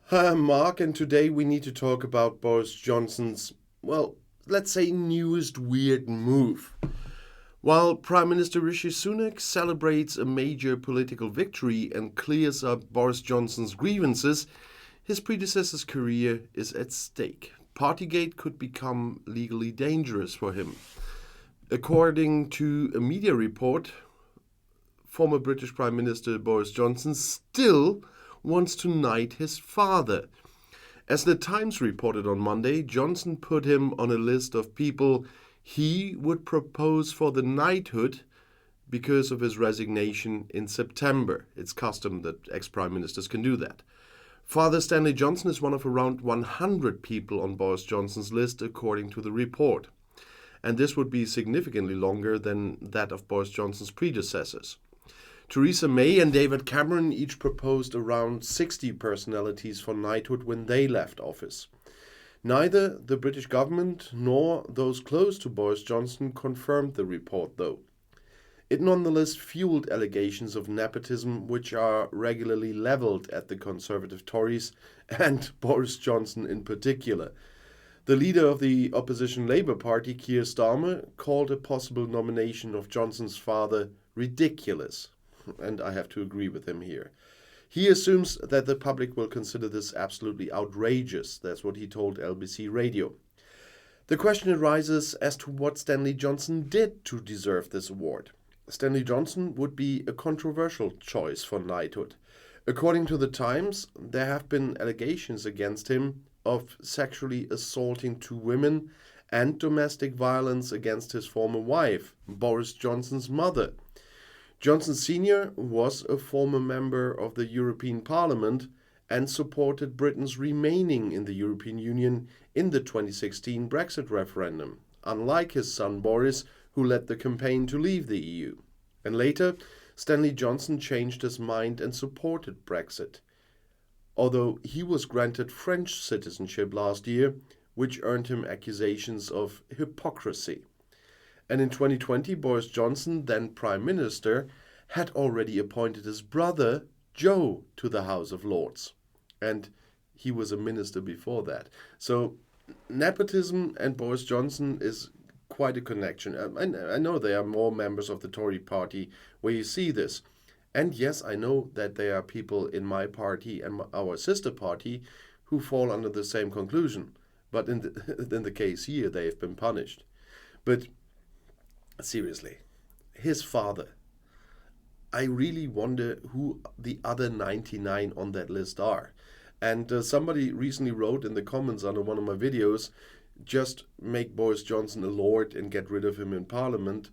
Mark, and today we need to talk about Boris Johnson's, well, let's say, newest weird move. While Prime Minister Rishi Sunak celebrates a major political victory and clears up Boris Johnson's grievances, his predecessor's career is at stake. Partygate could become legally dangerous for him. According to a media report, former British Prime Minister Boris Johnson still wants to knight his father. As the Times reported on Monday, Johnson put him on a list of people he would propose for the knighthood because of his resignation in September. It's custom that ex-prime ministers can do that. Father Stanley Johnson is one of around 100 people on Boris Johnson's list, according to the report. And this would be significantly longer than that of Boris Johnson's predecessors. Theresa May and David Cameron each proposed around 60 personalities for knighthood when they left office. Neither the British government nor those close to Boris Johnson confirmed the report, though. It nonetheless fueled allegations of nepotism which are regularly levelled at the Conservative Tories and Boris Johnson in particular. The leader of the opposition Labour Party, Keir Starmer, called a possible nomination of Johnson's father ridiculous. And I have to agree with him here. He assumes that the public will consider this absolutely outrageous. That's what he told LBC Radio. The question arises as to what Stanley Johnson did to deserve this award. Stanley Johnson would be a controversial choice for knighthood. According to the Times, there have been allegations against him of sexually assaulting two women and domestic violence against his former wife, Boris Johnson's mother. Johnson Sr. was a former member of the European Parliament and supported Britain's remaining in the European Union in the 2016 Brexit referendum, unlike his son Boris, who led the campaign to leave the EU. And later, Stanley Johnson changed his mind and supported Brexit, although he was granted French citizenship last year, which earned him accusations of hypocrisy. And in 2020, Boris Johnson, then Prime Minister, had already appointed his brother, Joe, to the House of Lords. And he was a minister before that. So nepotism and Boris Johnson is quite a connection. I know there are more members of the Tory party where you see this. And yes, I know that there are people in my party and our sister party who fall under the same conclusion. But in the case here, they have been punished. But seriously, his father. I really wonder who the other 99 on that list are. And somebody recently wrote in the comments under one of my videos, just make Boris Johnson a lord and get rid of him in Parliament.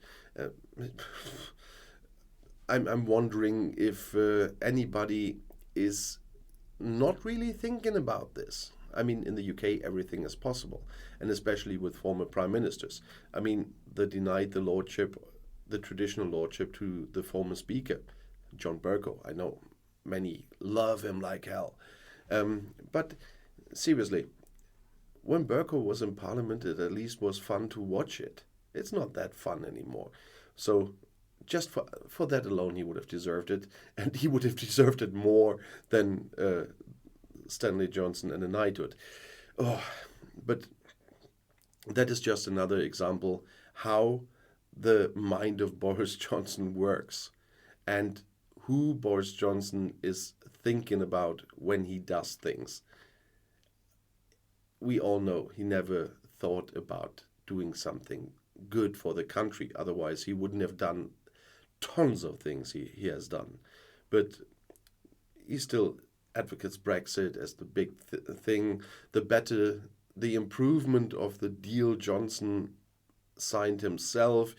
I'm wondering if anybody is not really thinking about this. I mean, in the UK, everything is possible, and especially with former prime ministers. I mean, they denied the lordship, the traditional lordship, to the former speaker, John Bercow. I know many love him like hell. But seriously, when Bercow was in Parliament, it at least was fun to watch it. It's not that fun anymore. So just for that alone, he would have deserved it, and he would have deserved it more than Stanley Johnson and a knighthood. But that is just another example how the mind of Boris Johnson works and who Boris Johnson is thinking about when he does things. We all know he never thought about doing something good for the country. Otherwise, he wouldn't have done tons of things he has done. But he still advocates Brexit as the big thing. The improvement of the deal Johnson signed himself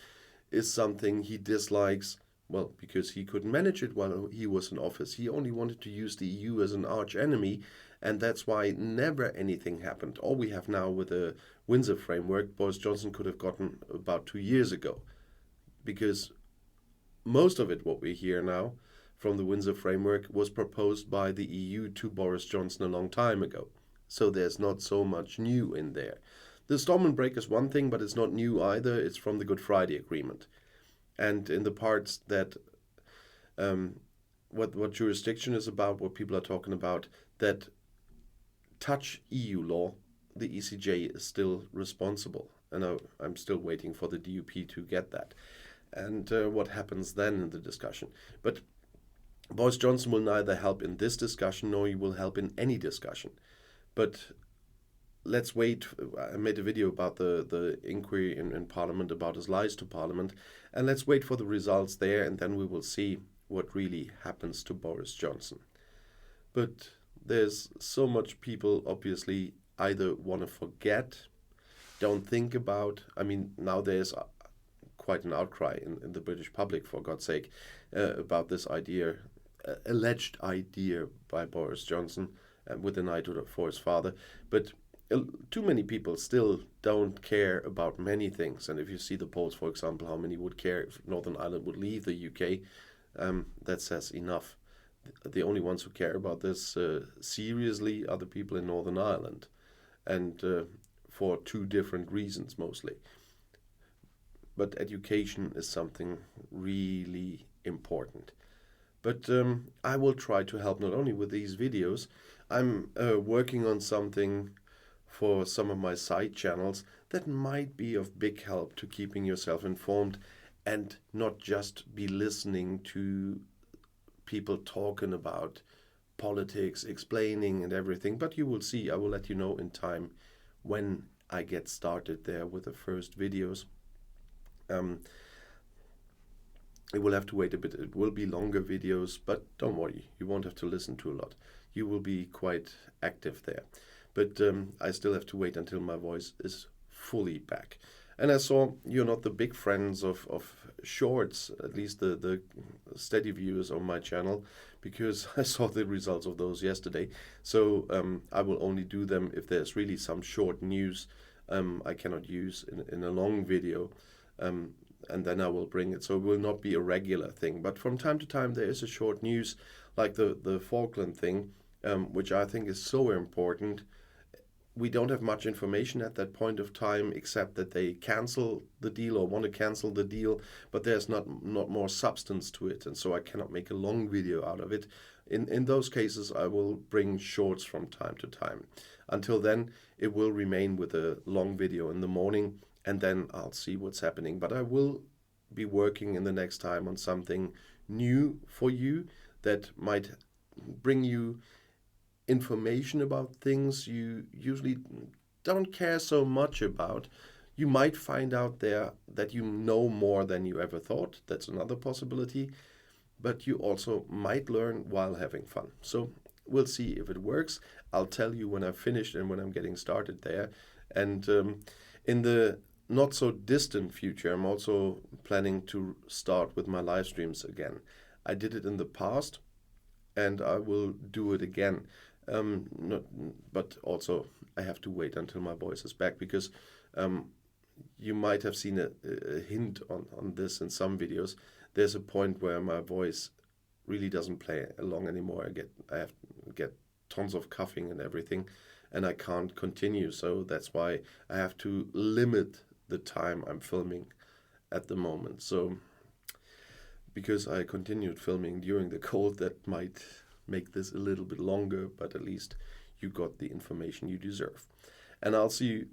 is something he dislikes. Well, because he couldn't manage it while he was in office. He only wanted to use the EU as an arch enemy, and that's why never anything happened. All we have now with the Windsor framework, Boris Johnson could have gotten about 2 years ago. Because most of it, what we hear now from the Windsor framework, was proposed by the EU to Boris Johnson a long time ago. So there's not so much new in there. The Stormont Break is one thing, but it's not new either. It's from the Good Friday Agreement. And in the parts that what jurisdiction is about, what people are talking about, that touch EU law, the ECJ is still responsible. And I'm still waiting for the DUP to get that. And what happens then in the discussion. But Boris Johnson will neither help in this discussion nor he will help in any discussion. But let's wait. I made a video about the inquiry in Parliament about his lies to Parliament. And let's wait for the results there, and then we will see what really happens to Boris Johnson. But there's so much people obviously either want to forget, don't think about. I mean, now there's quite an outcry in the British public, for God's sake, about this idea, alleged idea by Boris Johnson, with an eye for his father. But too many people still don't care about many things. And if you see the polls, for example, how many would care if Northern Ireland would leave the UK, that says enough. The only ones who care about this seriously are the people in Northern Ireland, and for two different reasons mostly. But education is something really important. But I will try to help not only with these videos. I'm working on something for some of my side channels that might be of big help to keeping yourself informed and not just be listening to people talking about politics, explaining and everything. But you will see, I will let you know in time when I get started there with the first videos. It will have to wait a bit. It will be longer videos, but don't worry, you won't have to listen to a lot. You will be quite active there. But I still have to wait until my voice is fully back. And I saw you're not the big friends of shorts, at least the steady viewers on my channel, because I saw the results of those yesterday. So I will only do them if there's really some short news I cannot use in a long video. And then I will bring it. So it will not be a regular thing. But from time to time there is a short news, like the Falkland thing, which I think is so important. We don't have much information at that point of time, except that they cancel the deal or want to cancel the deal, but there's not more substance to it, and so I cannot make a long video out of it. In those cases, I will bring shorts from time to time. Until then, it will remain with a long video in the morning, and then I'll see what's happening. But I will be working in the next time on something new for you that might bring you information about things you usually don't care so much about. You might find out there that you know more than you ever thought. That's another possibility. But you also might learn while having fun. So we'll see if it works. I'll tell you when I've finished and when I'm getting started there. And in the not so distant future, I'm also planning to start with my live streams again. I did it in the past and I will do it again. But also I have to wait until my voice is back, because you might have seen a hint on this in some videos. There's a point where my voice really doesn't play along anymore. I have to get tons of coughing and everything, and I can't continue. So that's why I have to limit the time I'm filming at the moment. So because I continued filming during the cold, that might make this a little bit longer, but at least you got the information you deserve. And I'll see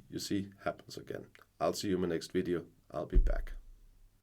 you see, happens again. I'll see you in my next video. I'll be back.